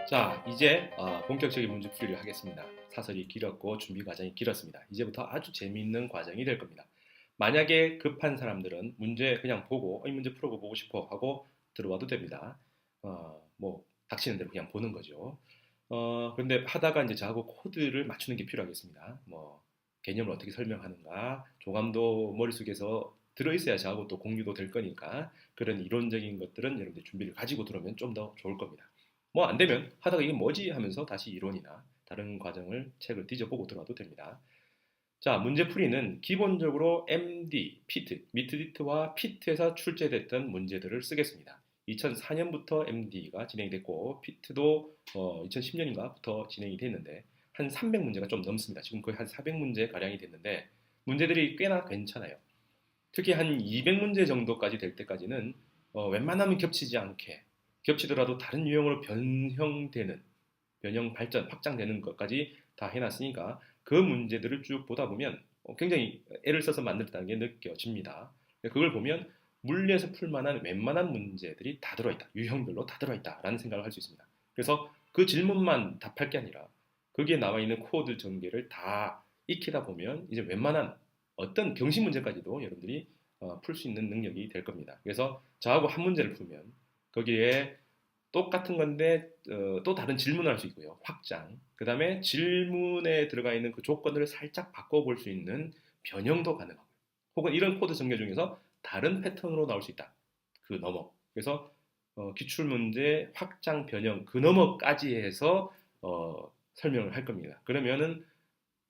자, 이제 본격적인 문제풀이를 하겠습니다. 사설이 길었고 준비 과정이 길었습니다. 이제부터 아주 재미있는 과정이 될 겁니다. 만약에 급한 사람들은 문제 그냥 보고 이 문제 풀어보고 싶어 하고 들어와도 됩니다. 뭐 닥치는 대로 그냥 보는 거죠. 근데 하다가 이제 저하고 코드를 맞추는 게 필요하겠습니다. 뭐 개념을 어떻게 설명하는가, 조감도 머릿속에서 들어있어야 저하고 또 공유도 될 거니까 그런 이론적인 것들은 여러분들 준비를 가지고 들어오면 좀 더 좋을 겁니다. 뭐 안 되면 하다가 이게 뭐지 하면서 다시 이론이나 다른 과정을 책을 뒤져보고 들어와도 됩니다. 자, 문제풀이는 기본적으로 MD, 피트, 미트디트와 피트에서 출제됐던 문제들을 쓰겠습니다. 2004년부터 MD가 진행됐고 피트도 2010년인가부터 진행이 됐는데 한 300문제가 좀 넘습니다. 지금 거의 한 400문제 가량이 됐는데 문제들이 꽤나 괜찮아요. 특히 한 200문제 정도까지 될 때까지는 웬만하면 겹치지 않게 겹치더라도 다른 유형으로 변형 발전 확장되는 것까지 다 해놨으니까 그 문제들을 쭉 보다 보면 굉장히 애를 써서 만들었다는 게 느껴집니다. 그걸 보면 물리에서 풀만한 웬만한 문제들이 다 들어있다. 유형별로 다 들어있다라는 생각을 할 수 있습니다. 그래서 그 질문만 답할 게 아니라 거기에 나와 있는 코드 전개를 다 익히다 보면 이제 웬만한 어떤 경신 문제까지도 여러분들이 풀 수 있는 능력이 될 겁니다. 그래서 저하고 한 문제를 풀면 거기에 똑같은 건데 또 다른 질문을 할 수 있고요. 확장. 그 다음에 질문에 들어가 있는 그 조건들을 살짝 바꿔볼 수 있는 변형도 가능하고 혹은 이런 코드 전개 중에서 다른 패턴으로 나올 수 있다. 그 너머. 그래서 기출문제, 확장, 변형 그 너머까지 해서 설명을 할 겁니다. 그러면은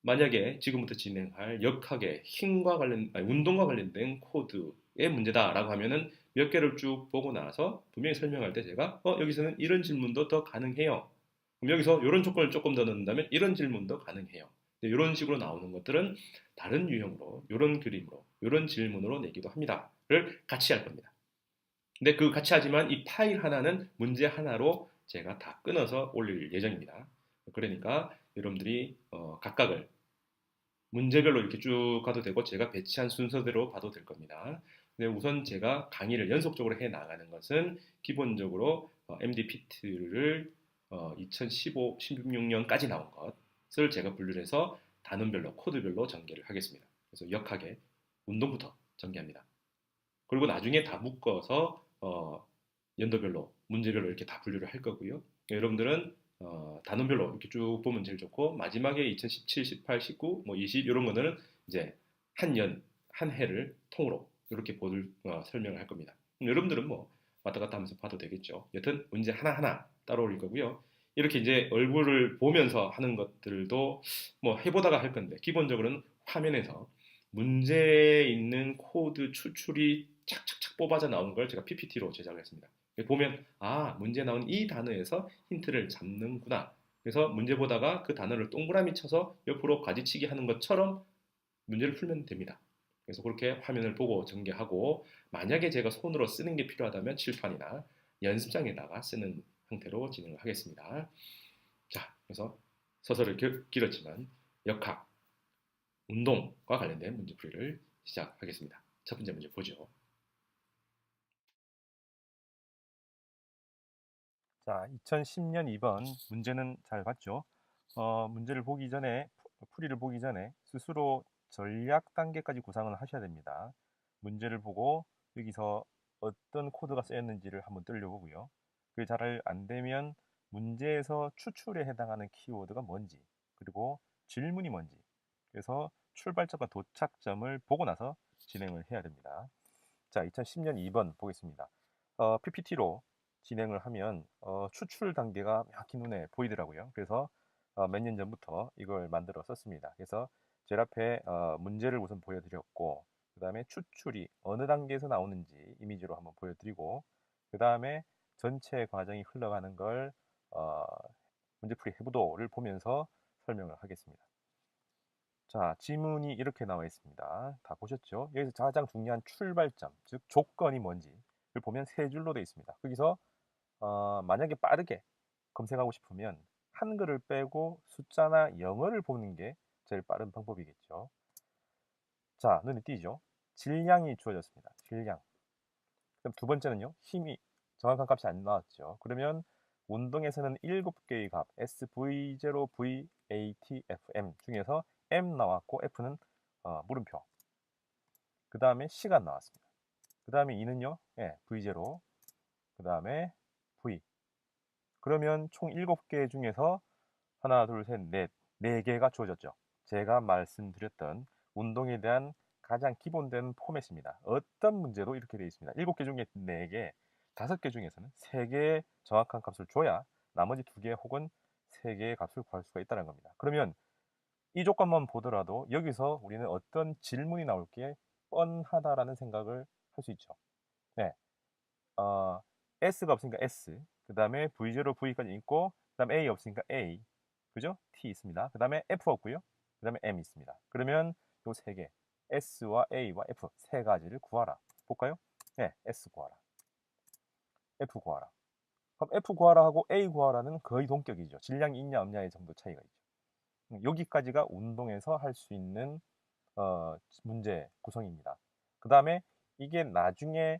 만약에 지금부터 진행할 역학의 힘과 운동과 관련된 코드의 문제다라고 하면은 몇 개를 쭉 보고 나서 분명히 설명할 때 제가 여기서는 이런 질문도 더 가능해요. 그럼 여기서 이런 조건을 조금 더 넣는다면 이런 질문도 가능해요. 이런 식으로 나오는 것들은 다른 유형으로, 이런 그림으로, 이런 질문으로 내기도 합니다.를 같이 할 겁니다. 근데 그 같이 하지만 이 파일 하나는 문제 하나로 제가 다 끊어서 올릴 예정입니다. 그러니까 여러분들이 각각을 문제별로 이렇게 쭉 가도 되고 제가 배치한 순서대로 봐도 될 겁니다. 근데 우선 제가 강의를 연속적으로 해 나가는 것은 기본적으로 MDPT를 2015, 16년까지 나온 것을 제가 분류를 해서 단원별로, 코드별로 전개를 하겠습니다. 그래서 역학의 운동부터 전개합니다. 그리고 나중에 다 묶어서 연도별로, 문제별로 이렇게 다 분류를 할 거고요. 여러분들은 단원별로 이렇게 쭉 보면 제일 좋고 마지막에 2017, 18, 19, 뭐 20 이런 거는 이제 한 년, 한 해를 통으로 이렇게 설명을 할 겁니다. 여러분들은 뭐 왔다 갔다 하면서 봐도 되겠죠. 여튼 문제 하나하나 따로 올릴 거고요. 이렇게 이제 얼굴을 보면서 하는 것들도 뭐 해보다가 할 건데 기본적으로는 화면에서 문제에 있는 코드 추출이 착착착 뽑아져 나온 걸 제가 PPT로 제작을 했습니다. 보면 문제 나온 이 단어에서 힌트를 잡는구나. 그래서 문제 보다가 그 단어를 동그라미 쳐서 옆으로 가지치기 하는 것처럼 문제를 풀면 됩니다. 그래서 그렇게 화면을 보고 전개하고 만약에 제가 손으로 쓰는 게 필요하다면 칠판이나 연습장에다가 쓰는 형태로 진행을 하겠습니다. 자, 그래서 서서히 길었지만 역학, 운동과 관련된 문제풀이를 시작하겠습니다. 첫 번째 문제 보죠. 자, 2010년 2번 문제는 잘 봤죠? 문제를 보기 전에, 풀이를 보기 전에 스스로 전략 단계까지 구상을 하셔야 됩니다. 문제를 보고 여기서 어떤 코드가 쓰였는지를 한번 들려보고요. 그게 잘 안 되면 문제에서 추출에 해당하는 키워드가 뭔지, 그리고 질문이 뭔지, 그래서 출발점과 도착점을 보고 나서 진행을 해야 됩니다. 자, 2010년 2번 보겠습니다. PPT로 진행을 하면 추출 단계가 명확히 눈에 보이더라고요. 그래서 몇 년 전부터 이걸 만들어 썼습니다. 그래서 제일 앞에 문제를 우선 보여드렸고 그 다음에 추출이 어느 단계에서 나오는지 이미지로 한번 보여드리고 그 다음에 전체 과정이 흘러가는 걸 문제풀이 해부도를 보면서 설명을 하겠습니다. 자, 지문이 이렇게 나와 있습니다. 다 보셨죠? 여기서 가장 중요한 출발점, 즉 조건이 뭔지를 보면 세 줄로 되어 있습니다. 거기서 만약에 빠르게 검색하고 싶으면 한글을 빼고 숫자나 영어를 보는 게 제일 빠른 방법이겠죠. 자, 눈에 띄죠? 질량이 주어졌습니다. 질량. 그럼 두 번째는요, 힘이 정확한 값이 안 나왔죠. 그러면 운동에서는 7개의 값 SV0, V, AT, FM 중에서 M 나왔고 F는 물음표. 그 다음에 시간 나왔습니다. 그 다음에 E는요, 예, V0. 그 다음에 V. 그러면 총 7개 중에서 하나, 둘, 셋, 넷, 4개가 주어졌죠. 제가 말씀드렸던 운동에 대한 가장 기본된 포맷입니다. 어떤 문제도 이렇게 되어 있습니다. 7개 중에 4개, 5개 중에서는 3개의 정확한 값을 줘야 나머지 2개 혹은 3개의 값을 구할 수가 있다는 겁니다. 그러면 이 조건만 보더라도 여기서 우리는 어떤 질문이 나올 게 뻔하다라는 생각을 할 수 있죠. 네. S가 없으니까 S, 그 다음에 V0, V까지 있고, 그 다음에 A 없으니까 A, 그죠? T 있습니다. 그 다음에 F 없고요. 그 다음에 M 있습니다. 그러면 요 세 개, S와 A와 F 세 가지를 구하라. 볼까요? 네, S 구하라. F 구하라. 그럼 F 구하라 하고 A 구하라는 거의 동격이죠. 질량이 있냐 없냐의 정도 차이가 있죠. 여기까지가 운동에서 할 수 있는 문제 구성입니다. 그 다음에 이게 나중에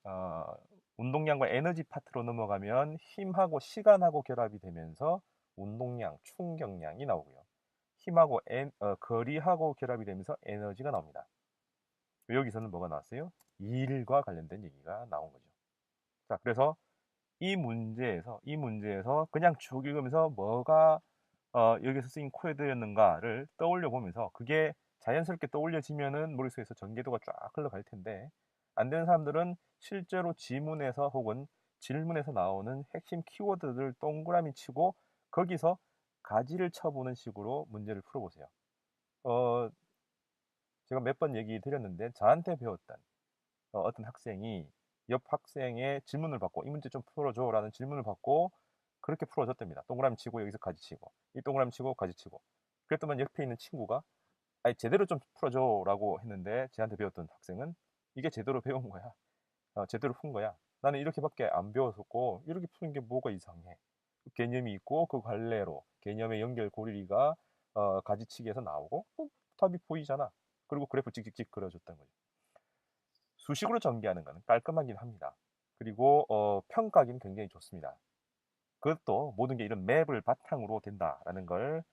어, 운동량과 에너지 파트로 넘어가면 힘하고 시간하고 결합이 되면서 운동량, 충격량이 나오고요. 힘하고 거리하고 결합이 되면서 에너지가 나옵니다. 여기서는 뭐가 나왔어요? 일과 관련된 얘기가 나온 거죠. 자, 그래서 이 문제에서 그냥 쭉 읽으면서 뭐가 여기서 쓰인 코드였는가를 떠올려 보면서 그게 자연스럽게 떠올려지면은 머릿속에서 전개도가 쫙 흘러갈 텐데 안 되는 사람들은 실제로 지문에서 혹은 질문에서 나오는 핵심 키워드를 동그라미 치고 거기서 가지를 쳐보는 식으로 문제를 풀어보세요. 어, 제가 몇 번 얘기 드렸는데 저한테 배웠던 어떤 학생이 옆 학생의 질문을 받고 이 문제 좀 풀어줘 라는 질문을 받고 그렇게 풀어줬답니다. 동그라미 치고 여기서 가지 치고 이 동그라미 치고 가지 치고 그랬더만 옆에 있는 친구가 아니 제대로 좀 풀어줘 라고 했는데 저한테 배웠던 학생은 이게 제대로 배운 거야. 제대로 푼 거야. 나는 이렇게밖에 안 배웠었고 이렇게 푸는 게 뭐가 이상해. 개념이 있고 그 관례로 개념의 연결 고리가 가지치기에서 나오고 답이 보이잖아. 그리고 그래프 찍찍찍 그려줬던 거죠. 수식으로 전개하는 것은 깔끔하긴 합니다. 그리고 평가하기는 굉장히 좋습니다. 그것도 모든 게 이런 맵을 바탕으로 된다라는 걸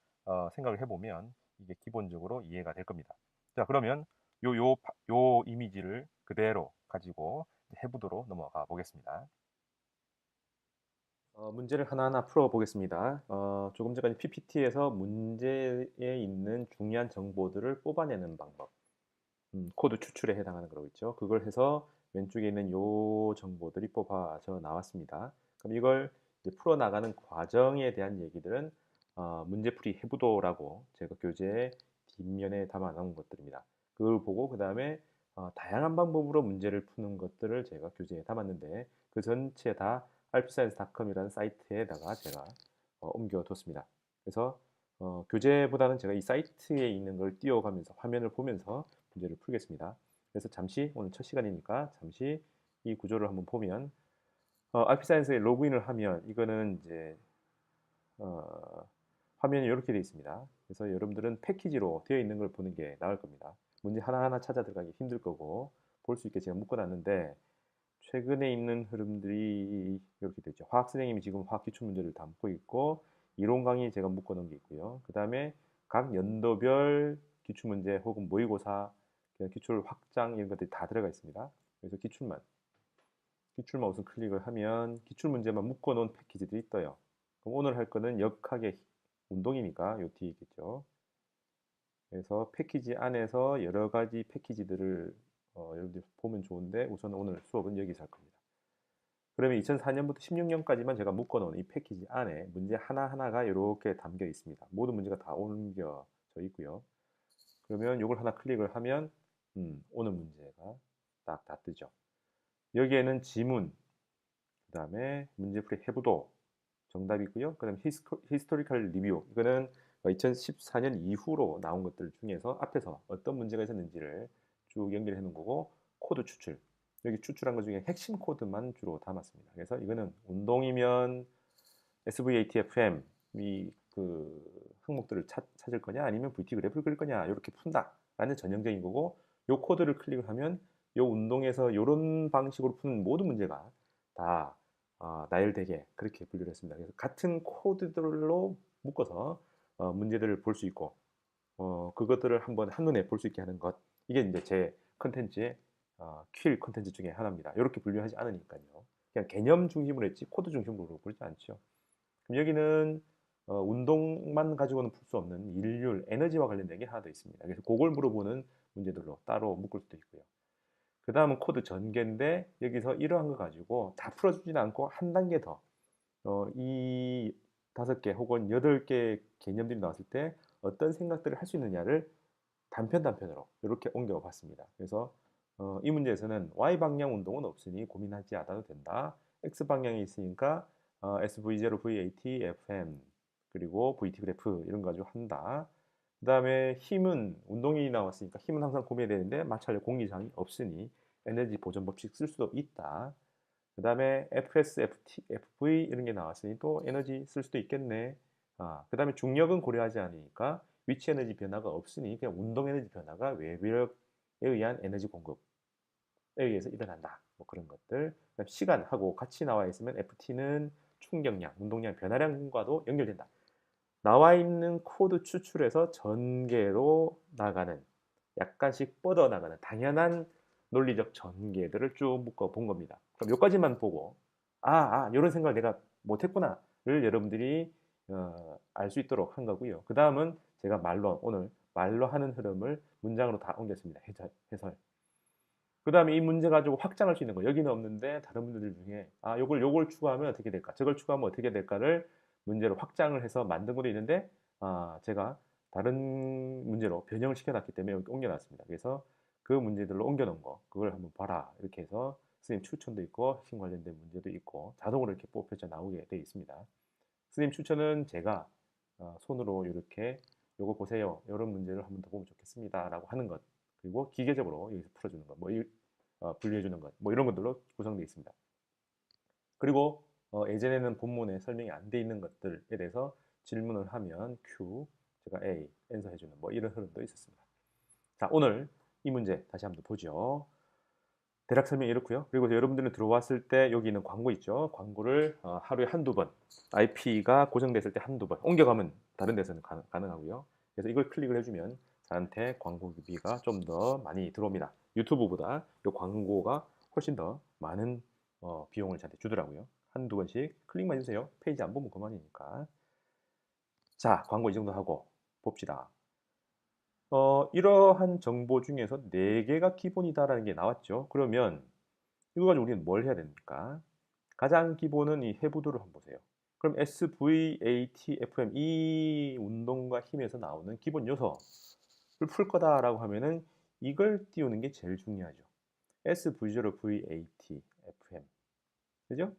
생각을 해보면 이게 기본적으로 이해가 될 겁니다. 자, 그러면 요 이미지를 그대로 가지고 해보도록 넘어가 보겠습니다. 문제를 하나하나 풀어보겠습니다. 조금 전까지 PPT에서 문제에 있는 중요한 정보들을 뽑아내는 방법. 코드 추출에 해당하는 거라고 있죠. 그걸 해서 왼쪽에 있는 요 정보들이 뽑아져 나왔습니다. 그럼 이걸 이제 풀어나가는 과정에 대한 얘기들은 문제풀이 해부도라고 제가 교재 뒷면에 담아 놓은 것들입니다. 그걸 보고 그 다음에 다양한 방법으로 문제를 푸는 것들을 제가 교재에 담았는데 그 전체 다 alpscience.com이라는 사이트에다가 제가 옮겨뒀습니다. 그래서 교재보다는 제가 이 사이트에 있는 걸 띄워가면서 화면을 보면서 문제를 풀겠습니다. 그래서 잠시 오늘 첫 시간이니까 잠시 이 구조를 한번 보면 알피사이언스에 로그인을 하면 이거는 이제 화면이 이렇게 되어 있습니다. 그래서 여러분들은 패키지로 되어 있는 걸 보는 게 나을 겁니다. 문제 하나하나 찾아 들어가기 힘들 거고 볼 수 있게 제가 묶어놨는데 최근에 있는 흐름들이 이렇게 되죠. 화학 선생님이 지금 화학 기출 문제를 다 묶고 있고 이론 강의 제가 묶어 놓은 게 있고요. 그 다음에 각 연도별 기출 문제 혹은 모의고사 기출 확장 이런 것들이 다 들어가 있습니다. 그래서 기출만 우선 클릭을 하면 기출 문제만 묶어 놓은 패키지들이 떠요. 그럼 오늘 할 거는 역학의 운동이니까 요 뒤에 있겠죠. 그래서 패키지 안에서 여러 가지 패키지들을 여러분들이 보면 좋은데 우선 오늘 수업은 여기서 할 겁니다. 그러면 2004년부터 16년까지만 제가 묶어놓은 이 패키지 안에 문제 하나하나가 이렇게 담겨 있습니다. 모든 문제가 다 옮겨져 있고요. 그러면 이걸 하나 클릭을 하면 오늘 문제가 딱 다 뜨죠. 여기에는 지문, 그 다음에 문제풀이 해부도 정답이 있고요. 그 다음에 히스토리컬 리뷰, 이거는 2014년 이후로 나온 것들 중에서 앞에서 어떤 문제가 있었는지를 쭉 연결해 놓은 거고, 코드 추출, 여기 추출한 것 중에 핵심 코드만 주로 담았습니다. 그래서 이거는 운동이면 SVATFM 이그 항목들을 찾을 거냐 아니면 VT 그래프를 그릴 거냐 이렇게 푼다라는 전형적인 거고, 요 코드를 클릭을 하면 요 운동에서 이런 방식으로 푸는 모든 문제가 다 나열되게 그렇게 분류를 했습니다. 그래서 같은 코드들로 묶어서 문제들을 볼 수 있고 그것들을 한번 한눈에 볼 수 있게 하는 것 이게 이제 제 컨텐츠의 킬 컨텐츠 중에 하나입니다. 이렇게 분류하지 않으니까요. 그냥 개념 중심으로 했지 코드 중심으로 보지 않죠. 그럼 여기는 운동만 가지고는 풀 수 없는 인류 에너지와 관련된 게 하나 더 있습니다. 그래서 그걸 물어보는 문제들로 따로 묶을 수도 있고요. 그 다음은 코드 전개인데 여기서 이러한 거 가지고 다 풀어주지는 않고 한 단계 더 이 5개 혹은 8개 개념들이 나왔을 때 어떤 생각들을 할 수 있느냐를 단편으로 이렇게 옮겨 봤습니다. 그래서 이 문제에서는 Y방향 운동은 없으니 고민하지 않아도 된다. X방향이 있으니까 SV0, VAT, FM 그리고 VT 그래프 이런 거 가지고 한다. 그 다음에 힘은 운동이 나왔으니까 힘은 항상 고민해야 되는데 마찰력 공기장이 없으니 에너지 보존 법칙 쓸 수도 있다. 그 다음에 FS, FT, FV 이런 게 나왔으니 또 에너지 쓸 수도 있겠네. 그 다음에 중력은 고려하지 않으니까 위치 에너지 변화가 없으니 그냥 운동 에너지 변화가 외벽에 의한 에너지 공급에 의해서 일어난다. 뭐 그런 것들. 그다음 시간하고 같이 나와 있으면 FT는 충격량, 운동량 변화량과도 연결된다. 나와 있는 코드 추출해서 전개로 나가는 약간씩 뻗어나가는 당연한 논리적 전개들을 쭉 묶어 본 겁니다. 그럼 여기까지만 보고 이런 생각을 내가 못했구나를 여러분들이 알 수 있도록 한 거고요. 그 다음은 제가 오늘 말로 하는 흐름을 문장으로 다 옮겼습니다. 해설. 그 다음에 이 문제 가지고 확장할 수 있는 거 여기는 없는데 다른 문제들 중에 요걸 추가하면 어떻게 될까 저걸 추가하면 어떻게 될까를 문제로 확장을 해서 만든 것도 있는데 제가 다른 문제로 변형을 시켜놨기 때문에 여기 옮겨놨습니다. 그래서 그 문제들로 옮겨놓은 거 그걸 한번 봐라 이렇게 해서 선생님 추천도 있고 핵심 관련된 문제도 있고 자동으로 이렇게 뽑혀져 나오게 되어 있습니다. 선생님 추천은 제가 손으로 이렇게 요거 보세요 이런 문제를 한번 더 보면 좋겠습니다 라고 하는 것 그리고 기계적으로 여기서 풀어주는 것, 분류해주는 것, 뭐 이런 것들로 구성되어 있습니다. 그리고 예전에는 본문에 설명이 안 돼 있는 것들에 대해서 질문을 하면 Q, 제가 A, 앤서 해주는 뭐 이런 흐름도 있었습니다. 자, 오늘 이 문제 다시 한번 보죠. 대략 설명이 이렇고요. 그리고 여러분들은 들어왔을 때 여기 있는 광고 있죠. 광고를 하루에 한두 번, IP가 고정됐을 때 한두 번 옮겨가면 다른 데서는 가능하고요. 그래서 이걸 클릭을 해주면 저한테 광고비가 좀 더 많이 들어옵니다. 유튜브보다 이 광고가 훨씬 더 많은 비용을 저한테 주더라고요. 한두 번씩 클릭만 해주세요. 페이지 안 보면 그만이니까. 자, 광고 이 정도 하고 봅시다. 이러한 정보 중에서 4개가 기본이다라는 게 나왔죠. 그러면 이거 가지고 우리는 뭘 해야 됩니까? 가장 기본은 이 해부도를 한번 보세요. 그럼 SVAT, FM 이 운동과 힘에서 나오는 기본 요소를 풀 거다라고 하면은 이걸 띄우는 게 제일 중요하죠. SV0, VAT, FM. 그죠?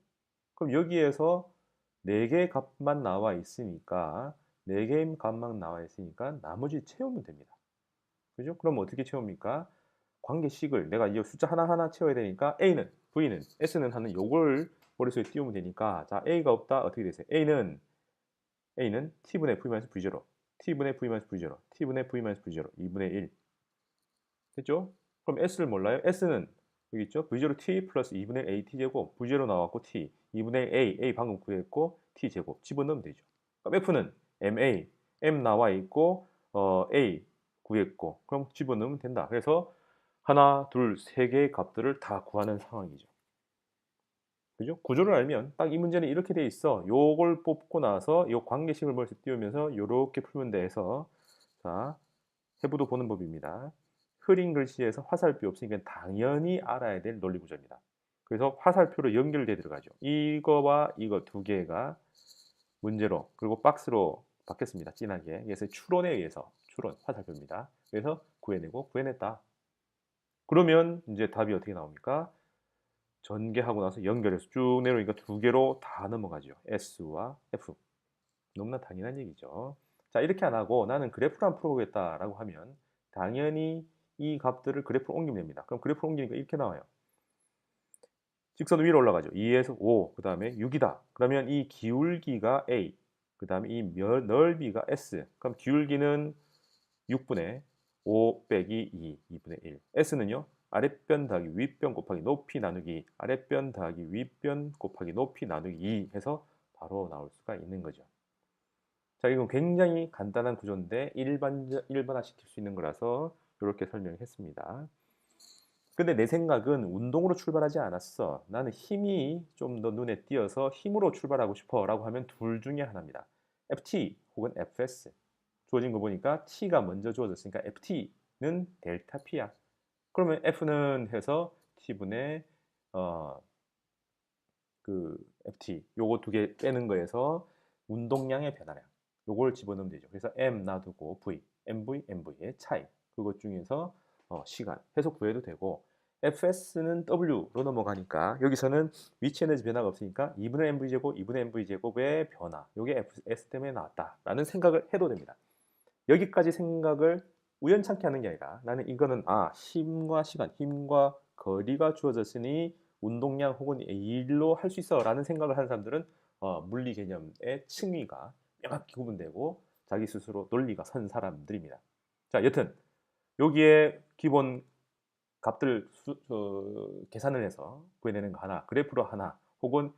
그럼 여기에서 4개의 값만 나와 있으니까 4개의 값만 나와 있으니까 나머지 채우면 됩니다. 그죠? 그럼 어떻게 채웁니까? 관계식을 내가 이 숫자 하나하나 채워야 되니까 A는, V는, S는 하는 요걸 머릿속에 띄우면 되니까 자 A가 없다 어떻게 되세요? A는 T분의 V-V0 T분의 V-V0 T분의 V-V0 2분의 1 됐죠? 그럼 S를 몰라요? S는 여기 있죠? V0 T 플러스 2분의 A T제곱 V0 나왔고 T 2분의 A 방금 구했고 T제곱 집어넣으면 되죠. 그럼 F는 M 나와 있고 A 구했고 그럼 집어넣으면 된다. 그래서 하나, 둘, 세 개의 값들을 다 구하는 상황이죠. 그죠? 구조를 알면 딱 이 문제는 이렇게 돼 있어. 요걸 뽑고 나서 요 관계식을 머릿속에 띄우면서 요렇게 풀면 돼 해서 자, 해부도 보는 법입니다. 흐린 글씨에서 화살표 없으니까 당연히 알아야 될 논리 구조입니다. 그래서 화살표로 연결돼 들어가죠. 이거와 이거 두 개가 문제로 그리고 박스로 바뀌었습니다. 진하게. 그래서 추론에 의해서 추론 화살표입니다. 그래서 구해냈다. 그러면 이제 답이 어떻게 나옵니까? 전개하고 나서 연결해서 쭉 내려오니까 두 개로 다 넘어가죠. S와 F. 너무나 당연한 얘기죠. 자, 이렇게 안 하고 나는 그래프를 안 풀어보겠다라고 하면 당연히 이 값들을 그래프로 옮기면 됩니다. 그럼 그래프로 옮기니까 이렇게 나와요. 직선 위로 올라가죠. 2에서 5, 그 다음에 6이다. 그러면 이 기울기가 A, 그 다음에 이 넓이가 S. 그럼 기울기는 6분의 5 빼기 2, 2분의 1. S는요? 아랫변 더하기 윗변 곱하기 높이 나누기 아랫변 더하기 윗변 곱하기 높이 나누기 2 해서 바로 나올 수가 있는 거죠. 자, 이건 굉장히 간단한 구조인데 일반화시킬 수 있는 거라서 이렇게 설명했습니다. 근데 내 생각은 운동으로 출발하지 않았어. 나는 힘이 좀 더 눈에 띄어서 힘으로 출발하고 싶어 라고 하면 둘 중에 하나입니다. FT 혹은 FS. 주어진 거 보니까 T가 먼저 주어졌으니까 FT는 델타 P야. 그러면 F는 해서 T분의 그 FT 요거 두 개 빼는 거에서 운동량의 변화량 요걸 집어넣으면 되죠. 그래서 M 놔두고 V, MV, MV의 차이 그것 중에서 시간 해서 구해도 되고 FS는 W로 넘어가니까 여기서는 위치 에너지 변화가 없으니까 2분의 MV제곱, 2분의 MV제곱의 변화 요게 FS 때문에 나왔다라는 생각을 해도 됩니다. 여기까지 생각을 우연찮게 하는 게 아니라 나는 이거는 힘과 시간, 힘과 거리가 주어졌으니 운동량 혹은 일로 할 수 있어 라는 생각을 하는 사람들은 물리 개념의 층위가 명확히 구분되고 자기 스스로 논리가 선 사람들입니다. 자, 여튼 여기에 기본 값들 계산을 해서 구해내는 거 하나, 그래프로 하나, 혹은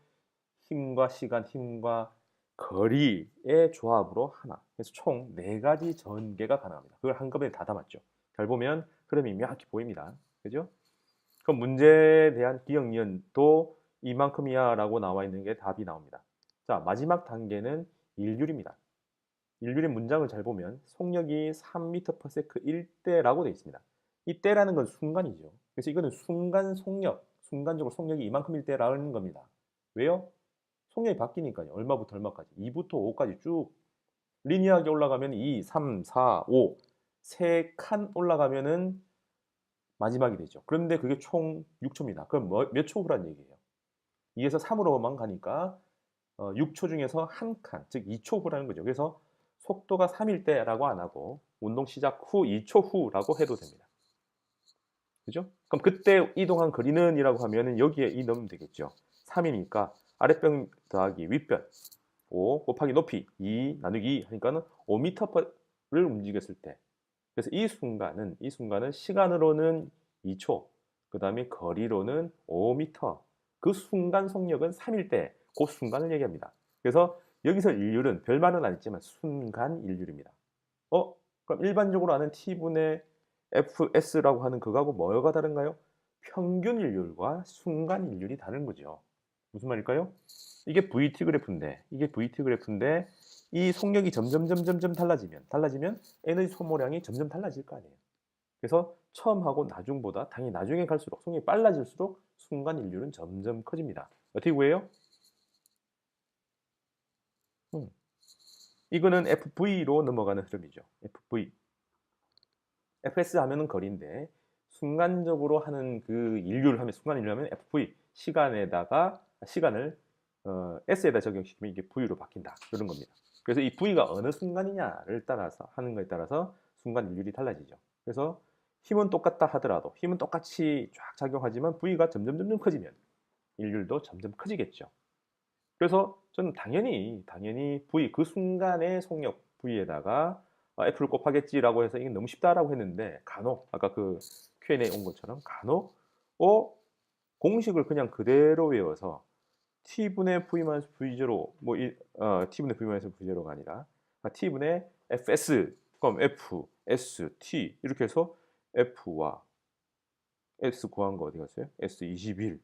힘과 시간, 힘과 거리의 조합으로 하나. 그래서 총 4가지 전개가 가능합니다. 그걸 한꺼번에 다 담았죠. 잘 보면 흐름이 명확히 보입니다. 그죠? 그럼 문제에 대한 기억니은도 이만큼이야 라고 나와 있는 게 답이 나옵니다. 자, 마지막 단계는 일률입니다. 일률의 문장을 잘 보면 속력이 3m/s 1대라고 되어 있습니다. 이 때라는 건 순간이죠. 그래서 이거는 순간 속력, 순간적으로 속력이 이만큼일 때라는 겁니다. 왜요? 속력이 바뀌니까요. 얼마부터 얼마까지. 2부터 5까지 쭉 리니어하게 올라가면 2, 3, 4, 5 세 칸 올라가면은 마지막이 되죠. 그런데 그게 총 6초입니다. 그럼 몇 초 후란 얘기예요? 2에서 3으로만 가니까 6초 중에서 한 칸, 즉 2초 후라는 거죠. 그래서 속도가 3일 때라고 안 하고 운동 시작 후 2초 후라고 해도 됩니다. 그죠? 그럼 그때 이동한 거리는 이라고 하면은 여기에 2 넣으면 되겠죠. 3이니까 아랫변 더하기 윗변 5 곱하기 높이 2 나누기 2 하니까는 5m를 움직였을 때 그래서 이 순간은 시간으로는 2초 그 다음에 거리로는 5m 그 순간 속력은 3일 때 그 순간을 얘기합니다. 그래서 여기서 일률은 별말은 아니지만 순간 일률입니다. 그럼 일반적으로 아는 T분의 FS라고 하는 그거하고 뭐가 다른가요? 평균 일률과 순간 일률이 다른 거죠. 무슨 말일까요? 이게 VT 그래프인데 이 속력이 점점 달라지면 에너지 소모량이 점점 달라질 거 아니에요. 그래서 처음하고 나중보다 당연히 나중에 갈수록 속력이 빨라질수록 순간 일률은 점점 커집니다. 어떻게 구해요? 이거는 FV로 넘어가는 흐름이죠. FV. FS 하면은 거리인데 순간적으로 하는 그 인류를 하면 순간 인류를 하면 FV 시간에다가 시간을 S에다 적용시키면 이게 V로 바뀐다 이런 겁니다. 그래서 이 V가 어느 순간이냐를 따라서 하는 거에 따라서 순간 인율이 달라지죠. 그래서 힘은 똑같다 하더라도 힘은 똑같이 쫙 작용하지만 V가 점점 커지면 인율도 점점 커지겠죠. 그래서 저는 당연히 V 그 순간의 속력 V에다가 F를 곱하겠지라고 해서 이게 너무 쉽다라고 했는데 간혹 아까 그 Q&A 온 것처럼 간혹 공식을 그냥 그대로 외워서 T분의 V-V0 T분의 V-V0가 아니라 T분의 FS 그럼 F, S, T 이렇게 해서 F와 S 구한 거 어디 갔어요? S 21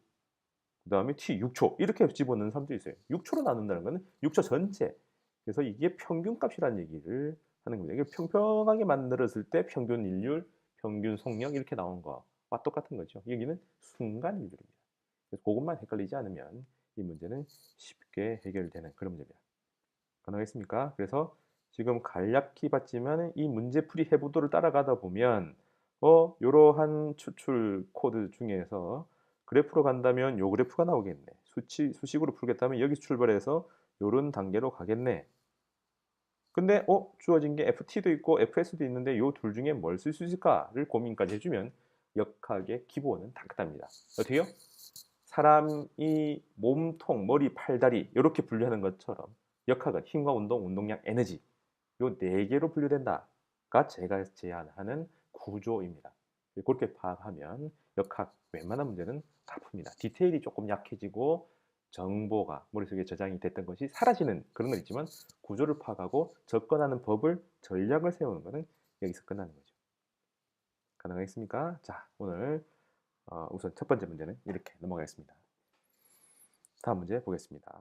그 다음에 T 6초 이렇게 집어넣는 사람도 있어요. 6초로 나눈다는 것은 6초 전체. 그래서 이게 평균값이라는 얘기를 하는 겁니다. 이게 평평하게 만들었을 때 평균 일률, 평균 속력 이렇게 나온 거와 똑같은 거죠. 여기는 순간 일률입니다. 그래서 그것만 헷갈리지 않으면 이 문제는 쉽게 해결되는 그런 문제입니다. 가능하겠습니까? 그래서 지금 간략히 봤지만 이 문제풀이 해부도를 따라가다 보면 이러한 추출 코드 중에서 그래프로 간다면 요 그래프가 나오겠네. 수식으로 풀겠다면 여기서 출발해서 요런 단계로 가겠네. 근데 주어진 게 FT도 있고 FS도 있는데 요 둘 중에 뭘 쓸 수 있을까를 고민까지 해주면 역학의 기본은 다 끝납니다. 어떻게요? 사람이 몸통, 머리, 팔다리 이렇게 분류하는 것처럼 역학은 힘과 운동, 운동량, 에너지 요 4개로 분류된다가 제가 제안하는 구조입니다. 그렇게 파악하면 역학, 웬만한 문제는 다 풉니다. 디테일이 조금 약해지고 정보가 머릿속에 저장이 됐던 것이 사라지는 그런 건 있지만 구조를 파악하고 접근하는 법을 전략을 세우는 것은 여기서 끝나는 거죠. 가능하겠습니까? 자, 오늘 우선 첫 번째 문제는 이렇게 넘어가겠습니다. 다음 문제 보겠습니다.